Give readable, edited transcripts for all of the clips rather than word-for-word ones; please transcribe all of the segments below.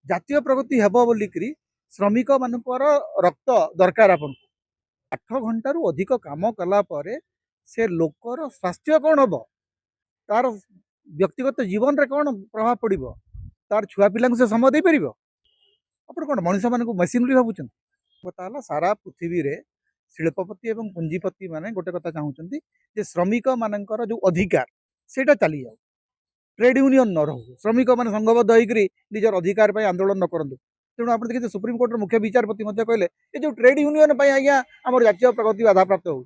ଜାତୀୟ ପ୍ରଗତି ହେବ ବୋଲିକିରି ଶ୍ରମିକ ମାନଙ୍କର ରକ୍ତ ଦରକାର ଆପଣଙ୍କୁ। 8 ଘଣ୍ଟାରୁ ଅଧିକ କାମ କଲା ପରେ ସେ ଲୋକର ସ୍ୱାସ୍ଥ୍ୟ କ'ଣ ହବ, ତାର ବ୍ୟକ୍ତିଗତ ଜୀବନରେ କ'ଣ ପ୍ରଭାବ ପଡ଼ିବ, ତାର ଛୁଆ ପିଲାଙ୍କୁ ସେ ସମୟ ଦେଇପାରିବ? ଆପଣ କ'ଣ ମଣିଷ ମାନଙ୍କୁ ମେସିନ୍ ବୋଲି ଭାବୁଛନ୍ତି? କଥା ହେଲା ସାରା ପୃଥିବୀରେ ଶିଳ୍ପପତି ଏବଂ ପୁଞ୍ଜିପତି ମାନେ ଗୋଟେ କଥା ଚାହୁଁଛନ୍ତି ଯେ ଶ୍ରମିକ ମାନଙ୍କର ଯୋଉ ଅଧିକାର ସେଇଟା ଚାଲିଯାଉ, ट्रेड यूनियन न रहू, श्रमिक मैंने संघबद्ध होकर निजर अधिकार आंदोलन न करूँ। तेणु आप देखिए सुप्रीमकोर्ट मुख्य विचारपति कहले ये जो ट्रेड यूनियन आज्ञा आम जातीय प्रगति बाधा प्राप्त हो।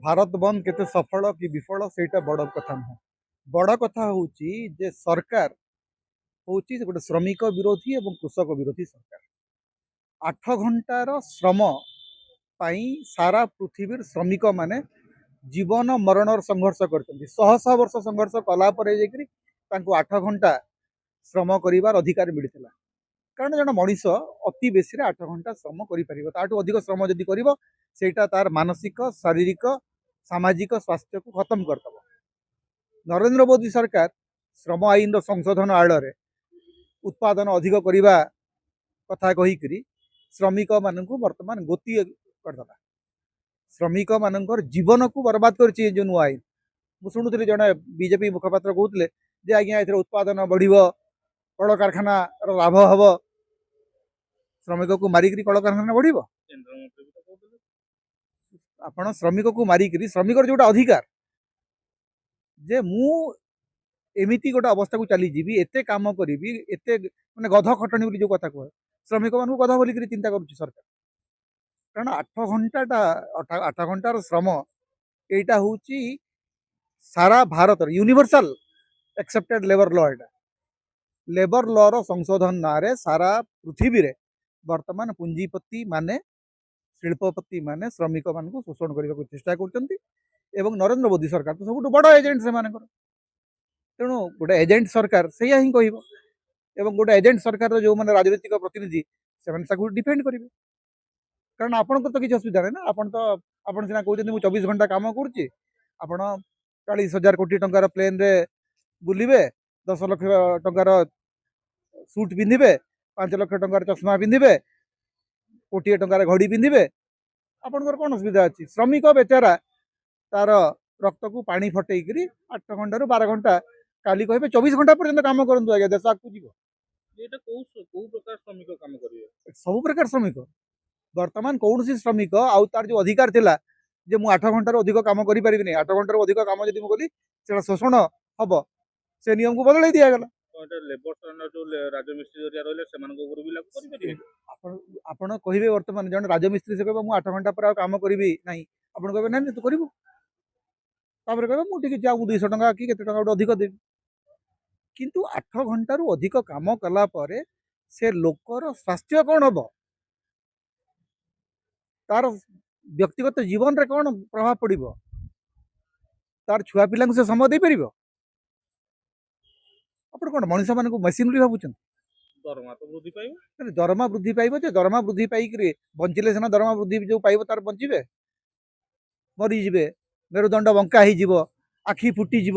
भारत बंद केते सफल कि विफल सेटा बड़ कथा नुह, बड़ कथा हूँ जे सरकार हूँ गोटे श्रमिक विरोधी और कृषक विरोधी सरकार। 8 घंटार श्रम सारा पृथ्वी श्रमिक माने जीवन मरण संघर्ष कर शह शह वर्ष संघर्ष कलापर 8 घंटा श्रम कर अधिकार मिलता। कारण जन मनीष अति बेसी 8 घंटा श्रम कर श्रम जदि कर तार मानसिक शारीरिक सामाजिक स्वास्थ्य को खत्म करदब। नरेंद्र मोदी सरकार श्रम आईन संशोधन आड़ उत्पादन अधिक करने कथा कहीकि श्रमिक मान बर्तमान गोती करदेला। श्रमिक मानकर जीवन को बर्बाद कर जो नुआ आईन मुझे शुणुली जड़े बीजेपी मुखपात्र कहते आज्ञा ए उत्पादन बढ़ कल कारखाना लाभ हम श्रमिक को मारिक कल कारखाना बढ़ आपण श्रमिक को मारिक श्रमिक जोटा अधिकार जे मु एमती गोटे अवस्था को चली जी एते काम करी एते माने गध खटणी जो कथा कह श्रमिक मान गध बोलिक चिंता कर सरकार। कारण 8 घंटार श्रम यहाँ हूँ सारा Bharat universal accepted labour law. एटा लेबर लॉ रो संशोधन ना रे सारा पृथ्वी रे वर्तमान पुंजीपति माने शिल्पपति माने श्रमिक मान को शोषण करने को चेष्टा कर नरेंद्र मोदी सरकार तो सब बड़ एजेंट से तेणु गोटे एजेंट सरकार से हिं कह गोटे एजेंट सरकार जो मैंने राजनीतिक प्रतिनिधि से डिफेंड करेंगे। कारण आपन तो किसी असुविधा नहीं ना, आपन सीना कहते मुझे 24 घंटा काम करुच्ची, आपड़ 40,000 कोटी टंकार प्लेन रे बुलिबे, 10 लाख टंकार सुट पिंधिबे, 5 लाख टंकार चश्मा पिंधिबे, कोटी टंकार घड़ी पिंधिबे, आपनकर कौन असुविधा अच्छी? श्रमिक बेचारा तार रक्त को पानी फटेक 8 घंटा 12 घंटा काली कहे 24 घंटा पर्यंत काम करूँ आज्ञा देश आगे जीव। सब प्रकार श्रमिक वर्तमान कौन सी श्रमिक आउ तार जो अधिकार थिला जे मु 8 घंटार अधिक काम करि परिबि नै, 8 घंटार अधिक काम जदि मु कली सेटा शोषण हबो, से नियम को बदलै दिया गेला। आपण कहिबे वर्तमान जन राजमिस्त्री से कहबा मु 8 घंटा पर काम करिबि नै, आपण कहबे नै तू करिबो, तापर कहबे मु ठीक जाऊ 200 टंका कि केते टंका अधिक देबी। किंतु 8 घंटारू अधिक काम कला परे से लोकर स्वास्थ्य कोन हबो, तार व्यक्तिगत जीवन रे कौन प्रभाव पड़ो, तार छुआ पिला से समय दे पार? आप कौन मनीष मान मेसीन भावुं? दरमा वृद्धि पाइब जे दरमा वृद्धि पाइक बंचिले सीना दरमा वृद्धि जो पाइब तार बंचे मरीजे मेरुदंड बंका हो आखि फुटीज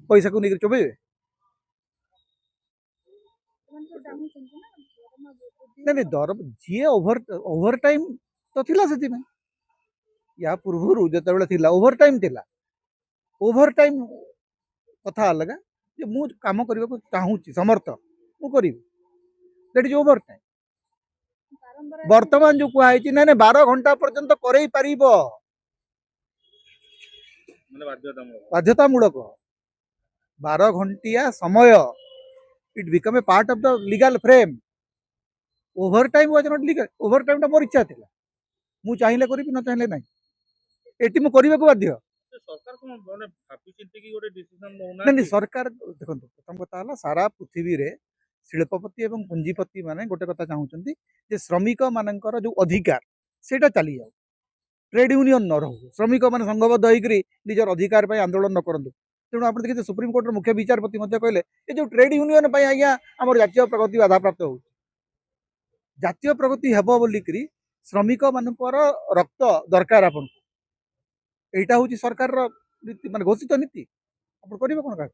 पैसा को लेकर चोबे नहीं दर जी ओवर टाइम तो थिला से या पूर्व जो ओवर टाइम थिला ओवर टाइम कथा अलग जे मु काम करने को चाहूँगी समर्थ मु करी दैट इज ओवर टाइम। वर्तमान जो कहुई ना 12 घंटा पर्यंत करई पारिबो बाध्यतामूलक 12 घंटिया समय it become a part of the legal frame. Over time was not legal, over time more इच्छा थिला मु चाहिए करी न चाहिए ना एटी मु करने को बाध्य। नहीं सरकार देखो प्रथम कथा सारा पृथ्वी रे शिल्पपति और पुंजीपति माने गोटे कथा चाहूँगी जे श्रमिक मानकर जो अधिकार सेटा चली जाऊ, ट्रेड यूनियन न रहू, श्रमिक मैंने संघबद्ध होकर निजर अधिकार आंदोलन न करूँ। तेणु आप देखिए सुप्रीमकोर्ट मुख्य विचारपति कहले ये जो ट्रेड यूनियन आज्ञा आम जातीय प्रगति बाधा प्राप्त हो। जातीय प्रगति हेब बोलिकी श्रमिक मानकर रक्त दरकार आपन, यहाँ हूँ सरकार नीति मान घोषित नीति, आप करेंगे कौन?